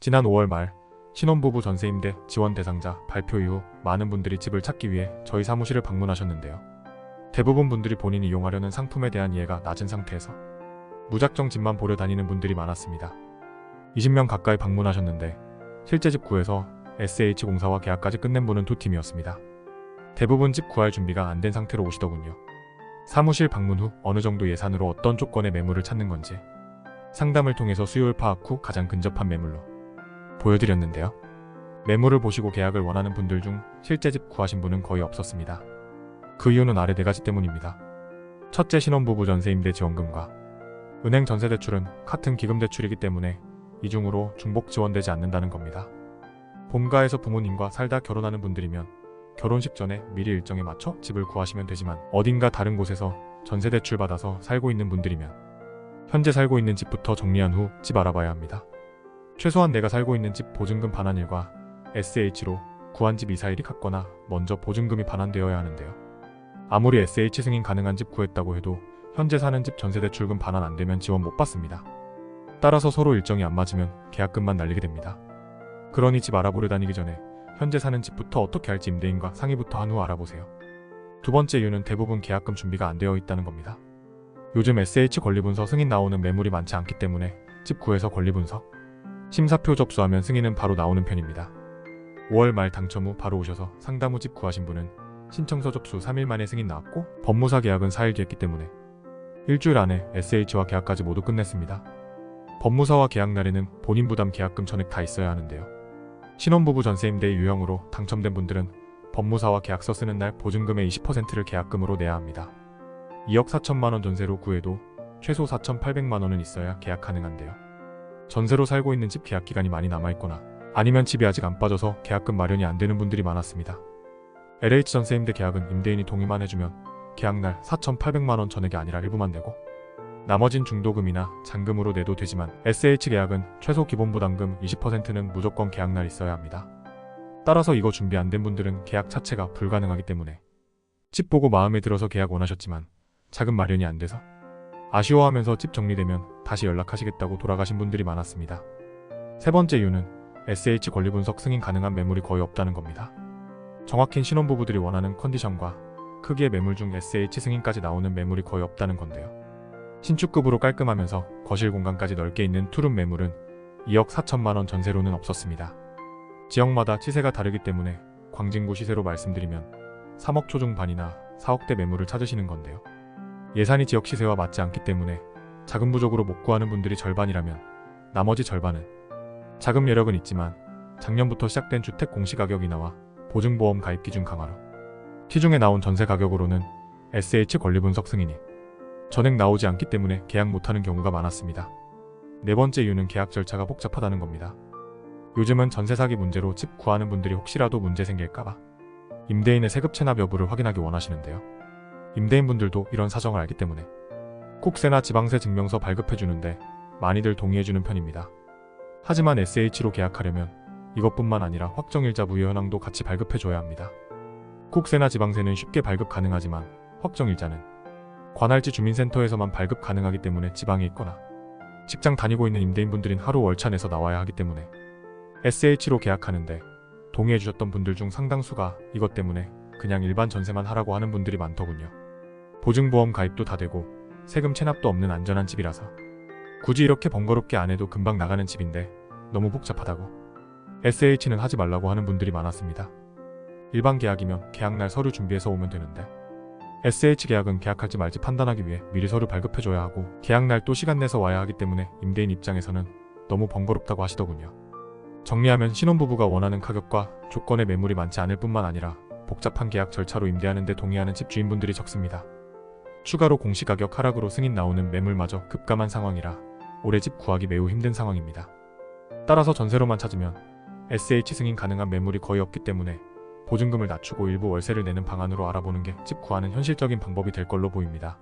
지난 5월 말 신혼부부 전세임대 지원 대상자 발표 이후 많은 분들이 집을 찾기 위해 저희 사무실을 방문하셨는데요. 대부분 분들이 본인이 이용하려는 상품에 대한 이해가 낮은 상태에서 무작정 집만 보려 다니는 분들이 많았습니다. 20명 가까이 방문하셨는데 실제 집 구해서 SH공사와 계약까지 끝낸 분은 2팀이었습니다. 대부분 집 구할 준비가 안 된 상태로 오시더군요. 사무실 방문 후 어느 정도 예산으로 어떤 조건의 매물을 찾는 건지 상담을 통해서 수요일 파악 후 가장 근접한 매물로 보여드렸는데요. 매물을 보시고 계약을 원하는 분들 중 실제 집 구하신 분은 거의 없었습니다. 그 이유는 아래 4가지 때문입니다. 첫째, 신혼부부 전세임대 지원금과 은행 전세대출은 같은 기금대출이기 때문에 이중으로 중복 지원되지 않는다는 겁니다. 본가에서 부모님과 살다 결혼하는 분들이면 결혼식 전에 미리 일정에 맞춰 집을 구하시면 되지만 어딘가 다른 곳에서 전세대출 받아서 살고 있는 분들이면 현재 살고 있는 집부터 정리한 후 집 알아봐야 합니다. 최소한 내가 살고 있는 집 보증금 반환일과 SH로 구한 집 이사일이 같거나 먼저 보증금이 반환되어야 하는데요. 아무리 SH 승인 가능한 집 구했다고 해도 현재 사는 집 전세대출금 반환 안 되면 지원 못 받습니다. 따라서 서로 일정이 안 맞으면 계약금만 날리게 됩니다. 그러니 집 알아보려 다니기 전에 현재 사는 집부터 어떻게 할지 임대인과 상의부터 한 후 알아보세요. 두 번째 이유는 대부분 계약금 준비가 안 되어 있다는 겁니다. 요즘 SH 권리분서 승인 나오는 매물이 많지 않기 때문에 집 구해서 권리분서 심사표 접수하면 승인은 바로 나오는 편입니다. 5월 말 당첨 후 바로 오셔서 상담 후 집 구하신 분은 신청서 접수 3일 만에 승인 나왔고 법무사 계약은 4일 뒤였기 때문에 일주일 안에 SH와 계약까지 모두 끝냈습니다. 법무사와 계약 날에는 본인 부담 계약금 전액 다 있어야 하는데요. 신혼부부 전세임대 유형으로 당첨된 분들은 법무사와 계약서 쓰는 날 보증금의 20%를 계약금으로 내야 합니다. 2억 4천만 원 전세로 구해도 최소 4,800만 원은 있어야 계약 가능한데요. 전세로 살고 있는 집 계약 기간이 많이 남아있거나 아니면 집이 아직 안 빠져서 계약금 마련이 안 되는 분들이 많았습니다. LH 전세임대 계약은 임대인이 동의만 해주면 계약날 4,800만 원 전액이 아니라 일부만 내고 나머진 중도금이나 잔금으로 내도 되지만 SH 계약은 최소 기본부담금 20%는 무조건 계약날 있어야 합니다. 따라서 이거 준비 안 된 분들은 계약 자체가 불가능하기 때문에 집 보고 마음에 들어서 계약 원하셨지만 자금 마련이 안 돼서 아쉬워하면서 집 정리되면 다시 연락하시겠다고 돌아가신 분들이 많았습니다. 세 번째 이유는 SH 권리분석 승인 가능한 매물이 거의 없다는 겁니다. 정확히 신혼부부들이 원하는 컨디션과 크기의 매물 중 SH 승인까지 나오는 매물이 거의 없다는 건데요. 신축급으로 깔끔하면서 거실 공간까지 넓게 있는 투룸 매물은 2억 4천만 원 전세로는 없었습니다. 지역마다 시세가 다르기 때문에 광진구 시세로 말씀드리면 3억 초중반이나 4억대 매물을 찾으시는 건데요. 예산이 지역 시세와 맞지 않기 때문에 자금 부족으로 못 구하는 분들이 절반이라면 나머지 절반은 자금 여력은 있지만 작년부터 시작된 주택 공시가격 인하와 보증보험 가입 기준 강화로 시중에 나온 전세 가격으로는 SH 권리분석 승인이 전액 나오지 않기 때문에 계약 못하는 경우가 많았습니다. 네 번째 이유는 계약 절차가 복잡하다는 겁니다. 요즘은 전세 사기 문제로 집 구하는 분들이 혹시라도 문제 생길까봐 임대인의 세급 체납 여부를 확인하기 원하시는데요. 임대인분들도 이런 사정을 알기 때문에 국세나 지방세 증명서 발급해주는데 많이들 동의해주는 편입니다. 하지만 SH로 계약하려면 이것뿐만 아니라 확정일자 무효 현황도 같이 발급해줘야 합니다. 국세나 지방세는 쉽게 발급 가능하지만 확정일자는 관할지 주민센터에서만 발급 가능하기 때문에 지방에 있거나 직장 다니고 있는 임대인분들인 하루 월차 내서 나와야 하기 때문에 SH로 계약하는데 동의해주셨던 분들 중 상당수가 이것 때문에 그냥 일반 전세만 하라고 하는 분들이 많더군요. 보증보험 가입도 다 되고 세금 체납도 없는 안전한 집이라서 굳이 이렇게 번거롭게 안 해도 금방 나가는 집인데 너무 복잡하다고 SH는 하지 말라고 하는 분들이 많았습니다. 일반 계약이면 계약날 서류 준비해서 오면 되는데 SH 계약은 계약할지 말지 판단하기 위해 미리 서류 발급해줘야 하고 계약날 또 시간 내서 와야 하기 때문에 임대인 입장에서는 너무 번거롭다고 하시더군요. 정리하면 신혼부부가 원하는 가격과 조건의 매물이 많지 않을 뿐만 아니라 복잡한 계약 절차로 임대하는 데 동의하는 집주인분들이 적습니다. 추가로 공시가격 하락으로 승인 나오는 매물마저 급감한 상황이라 올해 집 구하기 매우 힘든 상황입니다. 따라서 전세로만 찾으면 SH 승인 가능한 매물이 거의 없기 때문에 보증금을 낮추고 일부 월세를 내는 방안으로 알아보는 게 집 구하는 현실적인 방법이 될 걸로 보입니다.